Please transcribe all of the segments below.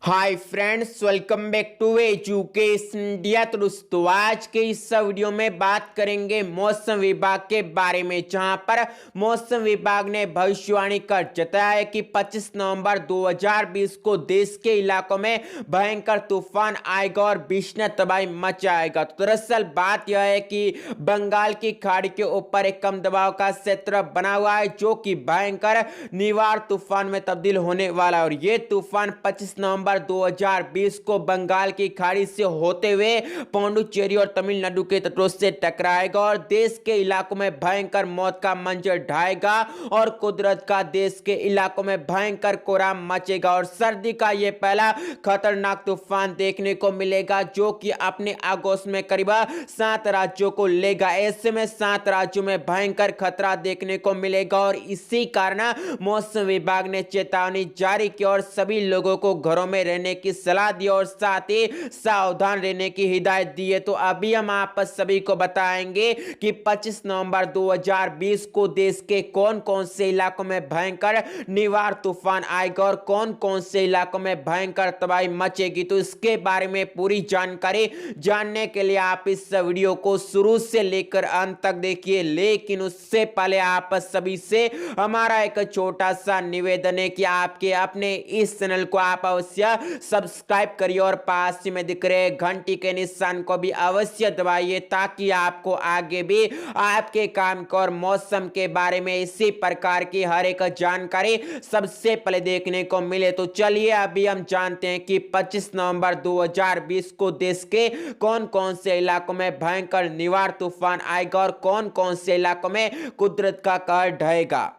Hi friends, welcome back to education India. तो दोस्तों, आज के इस वीडियो में बात करेंगे मौसम विभाग के बारे में, जहां पर मौसम विभाग ने भविष्यवाणी कर जताया है कि 25 नवंबर 2020 को देश के इलाकों में भयंकर तूफान आएगा और भीषण तबाही मचाएगा। तो दरअसल बात यह है कि बंगाल की खाड़ी के ऊपर एक कम दबाव का क्षेत्र बना हुआ है, जो कि भयंकर निवार तूफान में तब्दील होने वाला है। और ये तूफान 25 नवंबर 2020 को बंगाल की खाड़ी से होते हुए पौंडुचेरी और तमिलनाडु के तटों से टकराएगा और देश के इलाकों में भयंकर मौत का मंजर ढाएगा और कुदरत का देश के इलाकों में भयंकर कोहराम मचेगा। और सर्दी का यह पहला खतरनाक तूफान देखने को मिलेगा, जो कि अपने आगोश में करीब 7 राज्यों को लेगा। ऐसे में 7 राज्यों में भयंकर खतरा देखने को मिलेगा और इसी कारण मौसम विभाग ने चेतावनी जारी की और सभी लोगों को घरों में रहने की सलाह दी और साथ ही सावधान रहने की हिदायत दी है। तो अभी हम आप सभी को बताएंगे कि 25 नवंबर 2020 को देश के कौन कौन से इलाकों में भयंकर निवार तूफान आएगा और कौन कौन से इलाकों में भयंकर तबाही मचेगी। तो इसके बारे में पूरी जानकारी जानने के लिए आप इस वीडियो को शुरू से लेकर अंत तक देखिए। लेकिन उससे पहले आप सभी से हमारा एक छोटा सा निवेदन है कि आपके अपने इस चैनल को आप अवश्य सब्सक्राइब करिए और पास में दिख रहे घंटी के निशान को भी अवश्य दबाइए, ताकि आपको आगे भी आपके काम को और मौसम के बारे में इसी प्रकार की हर एक जानकारी सबसे पहले देखने को मिले। तो चलिए अभी हम जानते हैं कि 25 नवंबर 2020 को देश के कौन कौन से इलाकों में भयंकर निवार तूफान आएगा और कौन कौन से इलाकों में कुदरत का कहर ढहेगा।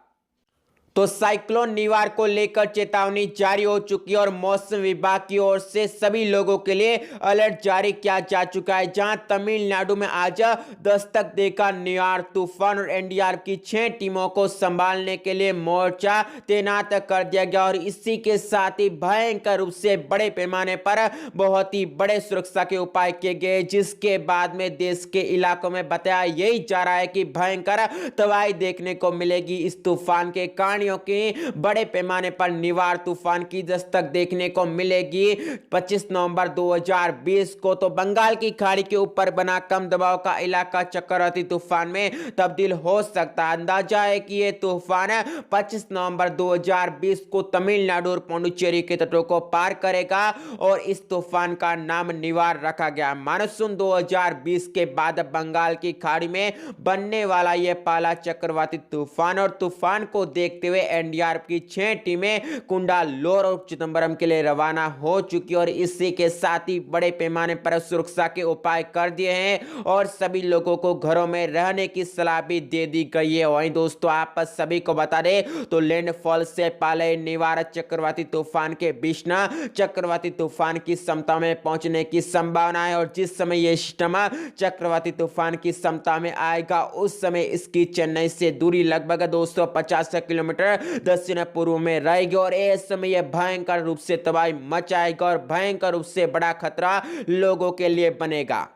तो साइक्लोन निवार को लेकर चेतावनी जारी हो चुकी है और मौसम विभाग की ओर से सभी लोगों के लिए अलर्ट जारी किया जा चुका है, जहां तमिलनाडु में आज दस्तक देगा निवार तूफान और एनडीआरएफ की 6 टीमों को संभालने के लिए मोर्चा तैनात कर दिया गया। और इसी के साथ ही भयंकर रूप से बड़े पैमाने पर बहुत ही बड़े सुरक्षा के उपाय किए गए, जिसके बाद में देश के इलाकों में बताया यही जा रहा है कि भयंकर तबाही देखने को मिलेगी। इस तूफान के कारण के बड़े पैमाने पर निवार तूफान की दस्तक देखने को मिलेगी 25 नवंबर 2020 को। तो बंगाल की खाड़ी के ऊपर बना कम दबाव का इलाका चक्रवाती तूफान में तब्दील हो सकता है। अंदाजा है कि यह तूफान 25 नवंबर 2020 को तमिलनाडु और पौंडुचेरी के तटों को पार करेगा और इस तूफान का नाम निवार रखा गया। मानसून 2020 के बाद बंगाल की खाड़ी में बनने वाला यह पहला चक्रवाती तूफान और तूफान को देखते हुए एनडीआरएफ की 6 टीमें कुंडालोर और चिदंबरम के लिए रवाना हो चुकी और इसी के साथ ही बड़े पैमाने पर सुरक्षा के उपाय कर दिए हैं और सभी लोगों को घरों में रहने की सलाह भी दे दी गई है। वहीं दोस्तों, आप सभी को बता दें तो लैंडफॉल से पहले निवार चक्रवाती तूफान के भीषण चक्रवाती तूफान की क्षमता में पहुंचने की संभावना है और जिस समय यह सिस्टम चक्रवाती तूफान की क्षमता में आएगा उस समय इसकी चेन्नई से दूरी लगभग 250 किलोमीटर दक्षिण पूर्व में रहेगी और इस समय यह भयंकर रूप से तबाही मचाएगा और भयंकर रूप से बड़ा खतरा लोगों के लिए बनेगा।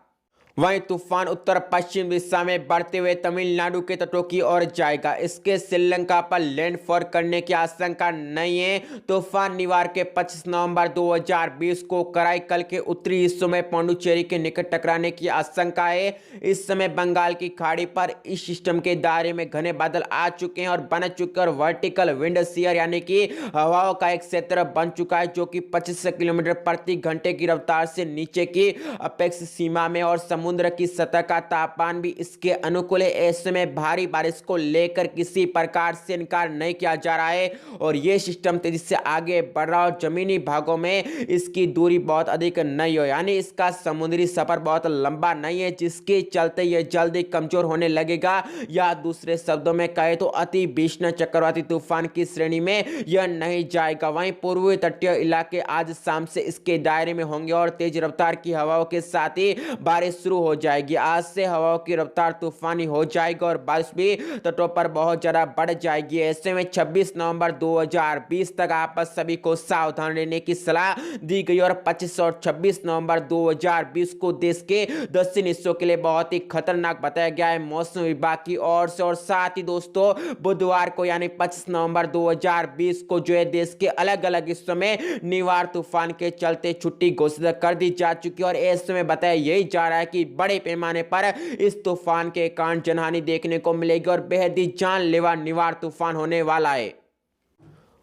वहीं तूफान उत्तर पश्चिम दिशा में बढ़ते हुए तमिलनाडु के तटों की ओर जाएगा। इसके श्रीलंका पर लैंडफॉल करने की आशंका नहीं है। तूफान निवार के 25 नवंबर 2020 को कराईकल के उत्तरी हिस्सों में पौंडुचेरी के निकट टकराने की आशंका है। इस समय बंगाल की खाड़ी पर इस सिस्टम के दायरे में घने बादल आ चुके हैं और बन चुके और वर्टिकल विंड शियर यानी कि हवाओं का एक क्षेत्र बन चुका है, जो कि 25 किलोमीटर प्रति घंटे की रफ्तार से नीचे की अपेक्ष सीमा में और समुद्र की सतह का तापमान भी इसके अनुकूल है। ऐसे में भारी बारिश को लेकर किसी प्रकार से इनकार नहीं किया जा रहा है और यह सिस्टम तेजी से आगे बढ़ रहा और जमीनी भागों में इसकी दूरी बहुत अधिक नहीं हो, यानी इसका समुद्री सफर बहुत लंबा नहीं है, जिसके चलते यह जल्दी कमजोर होने लगेगा या दूसरे शब्दों में कहे तो अति भीषण चक्रवाती तूफान की श्रेणी में यह नहीं जाएगा। वहीं पूर्वी तटीय इलाके आज शाम से इसके दायरे में होंगे और तेज रफ्तार की हवाओं के साथ ही बारिश शुरू शुरू हो जाएगी। आज से हवाओं की रफ्तार तूफानी हो जाएगी और बारिश भी तटों पर बहुत ज़्यादा बढ़ जाएगी। ऐसे में 26 नवंबर 2020 तक आप सभी को सावधान रहने की सलाह दी गई और 25 और 26 नवंबर 2020 को देश के दक्षिण हिस्सों के लिए बहुत ही खतरनाक बताया गया है मौसम विभाग की ओर से। और साथ ही दोस्तों बुधवार को यानी 25 नवंबर 2020 को जो है देश के अलग अलग हिस्सों में निवार तूफान के चलते छुट्टी घोषित कर दी जा चुकी है। और ऐसे में बताया यही जा रहा है कि बड़े पैमाने पर इस तूफान के कारण जनहानि देखने को मिलेगी और बेहद ही जानलेवा निवार तूफान होने वाला है।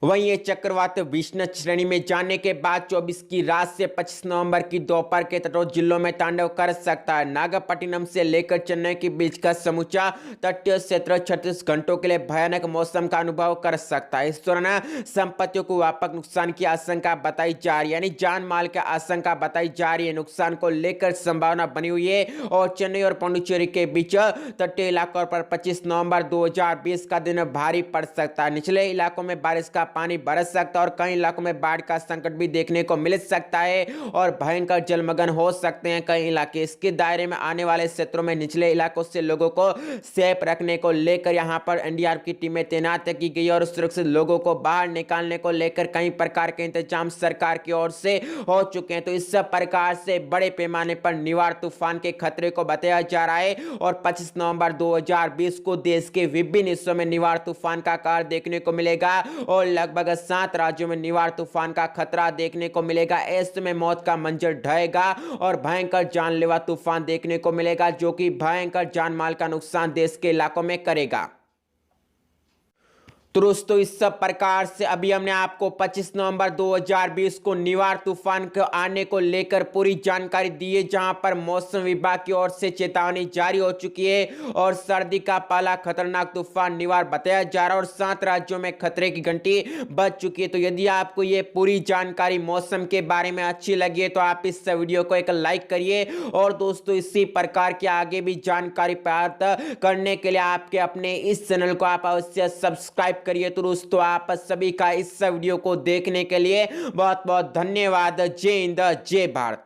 वहीं ये चक्रवात विषम श्रेणी में जाने के बाद 24 की रात से 25 नवंबर की दोपहर के तटों जिलों में तांडव कर सकता है। नागपट्टिनम से लेकर चेन्नई के बीच का समूचा तटीय क्षेत्र 36 घंटों के लिए भयानक मौसम का अनुभव कर सकता है। इस दौरान संपत्तियों को व्यापक नुकसान की आशंका बताई जा रही है, यानी जान माल की आशंका बताई जा रही है। नुकसान को लेकर संभावना बनी हुई है और चेन्नई और पांडिचेरी के बीच तटीय इलाकों पर 25 नवंबर 2020 का दिन भारी पड़ सकता है। निचले इलाकों में बारिश का पानी बरस सकता है और कई इलाकों में बाढ़ का संकट भी देखने को मिल सकता है और भयंकर जलमग्न हो सकते हैं कई इलाके। इसके दायरे में आने वाले क्षेत्रों में निचले इलाकों से लोगों को सेफ रखने को लेकर यहां पर एनडीआरएफ की टीमें तैनात की गई और सुरक्षित लोगों को बाहर निकालने को लेकर कई प्रकार के इंतजाम सरकार की ओर से हो चुके हैं। तो इस प्रकार से बड़े पैमाने पर निवार तूफान के खतरे को बताया जा रहा है और 25 नवंबर 2020 को देश के विभिन्न हिस्सों में निवार तूफान का कहर देखने को मिलेगा और लगभग 7 राज्यों में निवार तूफान का खतरा देखने को मिलेगा। ऐसे में मौत का मंजर ढहेगा और भयंकर जानलेवा तूफान देखने को मिलेगा जो कि भयंकर जान माल का नुकसान देश के इलाकों में करेगा। तो दोस्तों इस सब प्रकार से अभी हमने आपको 25 नवंबर 2020 को निवार तूफान के आने को लेकर पूरी जानकारी दी है, जहां पर मौसम विभाग की ओर से चेतावनी जारी हो चुकी है और सर्दी का पहला खतरनाक तूफान निवार बताया जा रहा है और 7 राज्यों में खतरे की घंटी बज चुकी है। तो यदि आपको ये पूरी जानकारी मौसम के बारे में अच्छी लगी है तो आप इस वीडियो को एक लाइक करिए और दोस्तों इसी प्रकार की आगे भी जानकारी प्राप्त करने के लिए आपके अपने इस चैनल को आप अवश्य सब्सक्राइब करिए। तो दोस्तों आप सभी का इस वीडियो को देखने के लिए बहुत बहुत धन्यवाद। जय हिंद, जय भारत।